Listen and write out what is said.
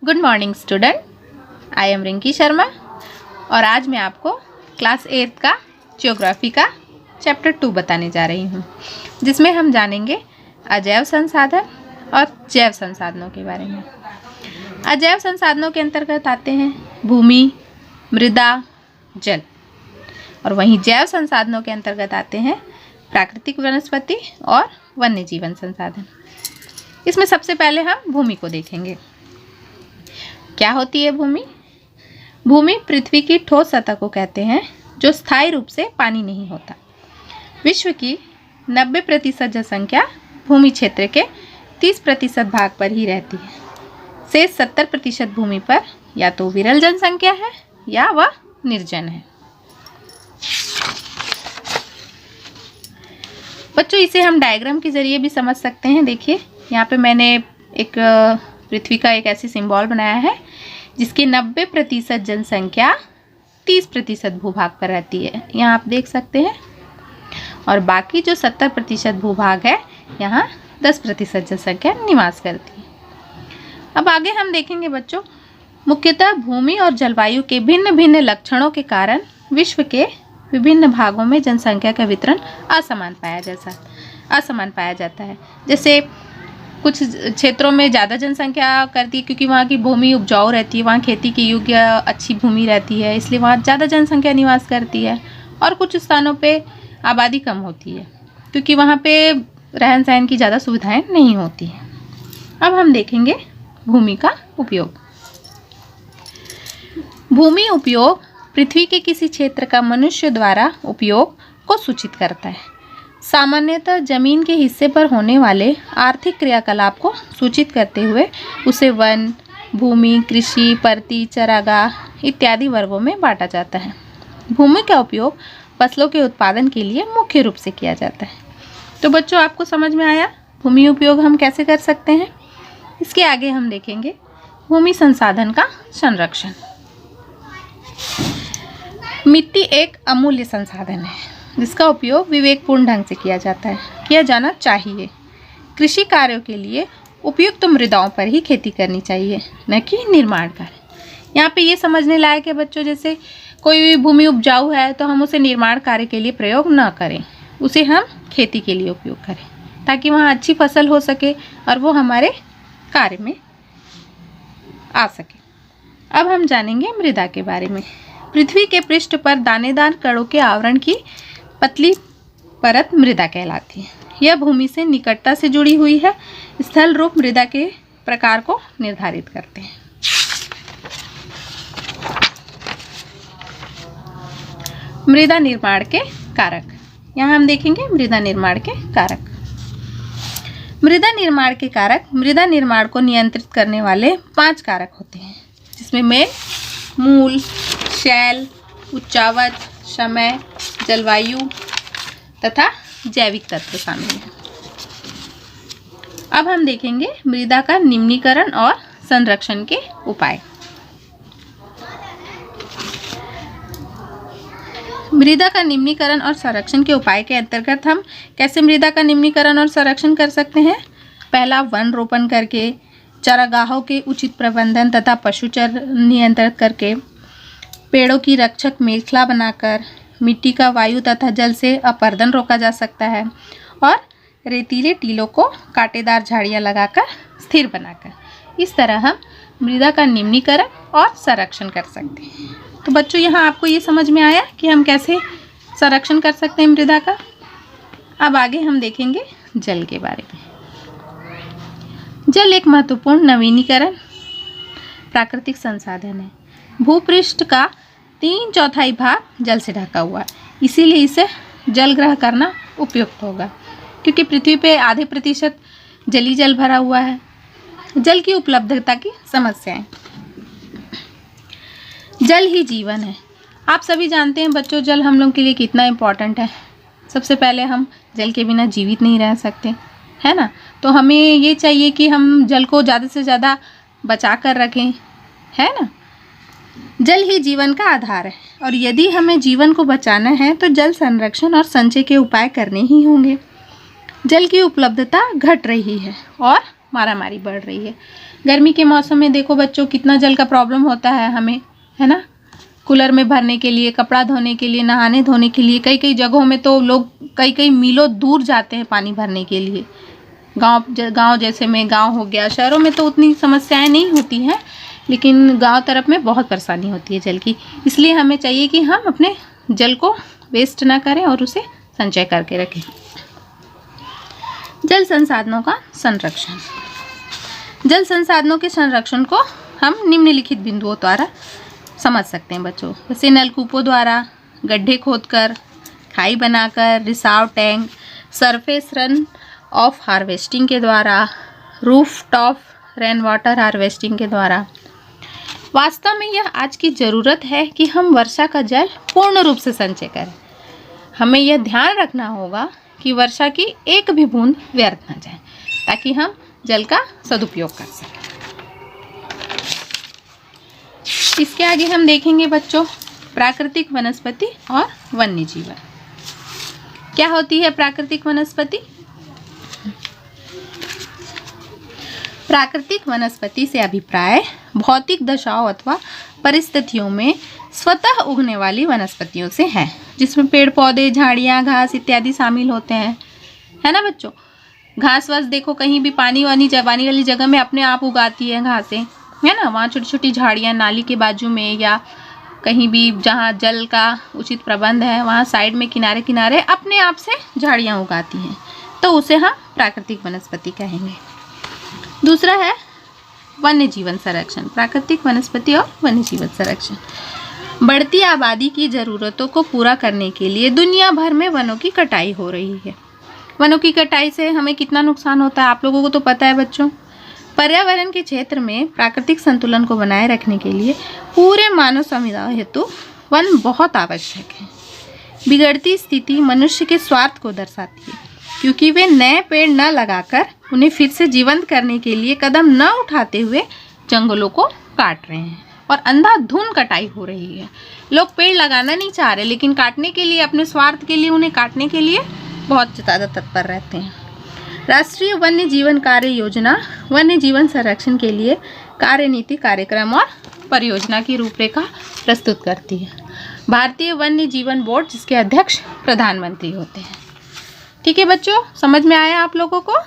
Good morning student, I am Rinki Sharma और आज मैं आपको क्लास 8 का ज्योग्राफी का चैप्टर 2 बताने जा रही हूँ, जिसमें हम जानेंगे अजैव संसाधन और जैव संसाधनों के बारे में। अजैव संसाधनों के अंतर्गत आते हैं भूमि, मृदा, जल, और वहीं जैव संसाधनों के अंतर्गत आते हैं प्राकृतिक वनस्पति और वन्य जीवन संसाधन। इसमें सबसे पहले हम भूमि को देखेंगे। क्या होती है भूमि? भूमि पृथ्वी की ठोस सतह को कहते हैं जो स्थायी रूप से पानी नहीं होता। विश्व की 90% जनसंख्या भूमि क्षेत्र के 30% भाग पर ही रहती है। शेष 70% भूमि पर या तो विरल जनसंख्या है या वह निर्जन है। बच्चों, इसे हम डायग्राम के जरिए भी समझ सकते हैं। देखिए, यहाँ पे मैंने एक पृथ्वी का एक ऐसी सिंबल बनाया है जिसकी 90% जनसंख्या 30% भूभाग पर रहती है, यहाँ आप देख सकते हैं, और बाकी जो 70% भूभाग है यहाँ 10% जनसंख्या निवास करती है। अब आगे हम देखेंगे बच्चों, मुख्यतः भूमि और जलवायु के भिन्न भिन्न लक्षणों के कारण विश्व के विभिन्न भागों में जनसंख्या का वितरण असमान पाया जाता है। जैसे कुछ क्षेत्रों में ज़्यादा जनसंख्या करती है क्योंकि वहाँ की भूमि उपजाऊ रहती है, वहाँ खेती की योग्य अच्छी भूमि रहती है, इसलिए वहाँ ज़्यादा जनसंख्या निवास करती है। और कुछ स्थानों पे आबादी कम होती है क्योंकि वहाँ पे रहन सहन की ज़्यादा सुविधाएं नहीं होती हैं। अब हम देखेंगे भूमि का उपयोग। भूमि उपयोग पृथ्वी के किसी क्षेत्र का मनुष्य द्वारा उपयोग को सूचित करता है। सामान्यतः जमीन के हिस्से पर होने वाले आर्थिक क्रियाकलाप को सूचित करते हुए उसे वन, भूमि, कृषि, परती, चरागाह इत्यादि वर्गों में बांटा जाता है। भूमि का उपयोग फसलों के उत्पादन के लिए मुख्य रूप से किया जाता है। तो बच्चों, आपको समझ में आया भूमि उपयोग हम कैसे कर सकते हैं। इसके आगे हम देखेंगे भूमि संसाधन का संरक्षण। मिट्टी एक अमूल्य संसाधन है जिसका उपयोग विवेकपूर्ण ढंग से किया जाना चाहिए। कृषि कार्यों के लिए उपयुक्त मृदाओं पर ही खेती करनी चाहिए, न कि निर्माण कार्य। यहाँ पे ये समझने लायक है बच्चों, जैसे कोई भी भूमि उपजाऊ है तो हम उसे निर्माण कार्य के लिए प्रयोग न करें, उसे हम खेती के लिए उपयोग करें ताकि वहाँ अच्छी फसल हो सके और वो हमारे कार्य में आ सके। अब हम जानेंगे मृदा के बारे में। पृथ्वी के पृष्ठ पर दानेदार कणों के आवरण की पतली परत मृदा कहलाती है। यह भूमि से निकटता से जुड़ी हुई है। स्थल रूप मृदा के प्रकार को निर्धारित करते हैं। मृदा निर्माण के कारक। यहाँ हम देखेंगे मृदा निर्माण के कारक। मृदा निर्माण के कारक मृदा निर्माण को नियंत्रित करने वाले 5 कारक होते हैं, जिसमें में मूल, शैल, उच्चावच, समय, जलवायु तथा जैविक तत्व शामिल हैं। अब हम देखेंगे मृदा का निम्नीकरण और संरक्षण के उपाय। मृदा का निम्नीकरण और संरक्षण के उपाय के अंतर्गत हम कैसे मृदा का निम्नीकरण और संरक्षण कर सकते हैं। पहला, वन रोपण करके, चारागाहों के उचित प्रबंधन तथा पशुचर नियंत्रित करके, पेड़ों की रक्षक मेखला बनाकर, मिट्टी का वायु तथा जल से अपरदन रोका जा सकता है, और रेतीले टीलों को कांटेदार झाड़ियाँ लगाकर स्थिर बनाकर। इस तरह हम मृदा का निम्नीकरण और संरक्षण कर सकते हैं। तो बच्चों, यहाँ आपको ये समझ में आया कि हम कैसे संरक्षण कर सकते हैं मृदा का। अब आगे हम देखेंगे जल के बारे में। जल एक महत्वपूर्ण नवीनीकरण प्राकृतिक संसाधन है। भूपृष्ठ का 3/4 भाग जल से ढका हुआ है, इसीलिए इसे जल ग्रहण करना उपयुक्त होगा, क्योंकि पृथ्वी पे आधे प्रतिशत जली जल भरा हुआ है। जल की उपलब्धता की समस्याएं। जल ही जीवन है। आप सभी जानते हैं बच्चों, जल हम लोग के लिए कितना इम्पोर्टेंट है। सबसे पहले हम जल के बिना जीवित नहीं रह सकते, है ना। तो हमें ये चाहिए कि हम जल को ज़्यादा से ज़्यादा बचा कर रखें, है ना। जल ही जीवन का आधार है और यदि हमें जीवन को बचाना है तो जल संरक्षण और संचय के उपाय करने ही होंगे। जल की उपलब्धता घट रही है और मारामारी बढ़ रही है। गर्मी के मौसम में देखो बच्चों कितना जल का प्रॉब्लम होता है हमें, है ना। कूलर में भरने के लिए, कपड़ा धोने के लिए, नहाने धोने के लिए, कई कई जगहों में तो लोग कई कई मीलों दूर जाते हैं पानी भरने के लिए। गांव जैसे में, गांव हो गया, शहरों में तो उतनी समस्याएं नहीं होती हैं, लेकिन गांव तरफ में बहुत परेशानी होती है जल की। इसलिए हमें चाहिए कि हम अपने जल को वेस्ट ना करें और उसे संचय करके रखें। जल संसाधनों का संरक्षण। जल संसाधनों के संरक्षण को हम निम्नलिखित बिंदुओं द्वारा समझ सकते हैं बच्चों। जैसे नलकूपों द्वारा, गड्ढे खोदकर, खाई बनाकर, रिसाव tank, surface run of harvesting के द्वारा, roof top rain water harvesting के द्वारा। वास्तव में यह आज की ज़रूरत है कि हम वर्षा का जल पूर्ण रूप से संचय करें। हमें यह ध्यान रखना होगा कि वर्षा की एक भी बूंद व्यर्थ न जाए, ताकि हम जल का सदुपयोग कर सकें। इसके आगे हम देखेंगे बच्चों प्राकृतिक वनस्पति और वन्य जीवन। क्या होती है प्राकृतिक वनस्पति? प्राकृतिक वनस्पति से अभिप्राय भौतिक दशाओं अथवा परिस्थितियों में स्वतः उगने वाली वनस्पतियों से है, जिसमें पेड़ पौधे, झाड़ियाँ, घास इत्यादि शामिल होते हैं, है ना बच्चों। घास वास देखो कहीं भी पानी वानी वाली जगह में अपने आप उगाती है घासें, है ना। वहाँ छोटी छोटी झाड़ियाँ नाली के बाजू में या कहीं भी जहाँ जल का उचित प्रबंध है, वहाँ साइड में किनारे किनारे अपने आप से झाड़ियाँ उगाती हैं, तो उसे हम प्राकृतिक वनस्पति कहेंगे। दूसरा है वन्य जीवन संरक्षण। प्राकृतिक वनस्पति और वन्य जीवन संरक्षण। बढ़ती आबादी की ज़रूरतों को पूरा करने के लिए दुनिया भर में वनों की कटाई हो रही है। वनों की कटाई से हमें कितना नुकसान होता है आप लोगों को तो पता है बच्चों। पर्यावरण के क्षेत्र में प्राकृतिक संतुलन को बनाए रखने के लिए पूरे मानव समुदाय हेतु वन बहुत आवश्यक है। बिगड़ती स्थिति मनुष्य के स्वार्थ को दर्शाती है, क्योंकि वे नए पेड़ न लगाकर उन्हें फिर से जीवंत करने के लिए कदम न उठाते हुए जंगलों को काट रहे हैं और अंधाधुंध कटाई हो रही है। लोग पेड़ लगाना नहीं चाह रहे, लेकिन काटने के लिए, अपने स्वार्थ के लिए, उन्हें काटने के लिए बहुत ज़्यादा तत्पर रहते हैं। राष्ट्रीय वन्य जीवन कार्य योजना वन्य जीवन संरक्षण के लिए कार्यनीति, कार्यक्रम और परियोजना की रूपरेखा प्रस्तुत करती है। भारतीय वन्य जीवन बोर्ड, जिसके अध्यक्ष प्रधानमंत्री होते हैं। ठीक है बच्चों, समझ में आया आप लोगों को?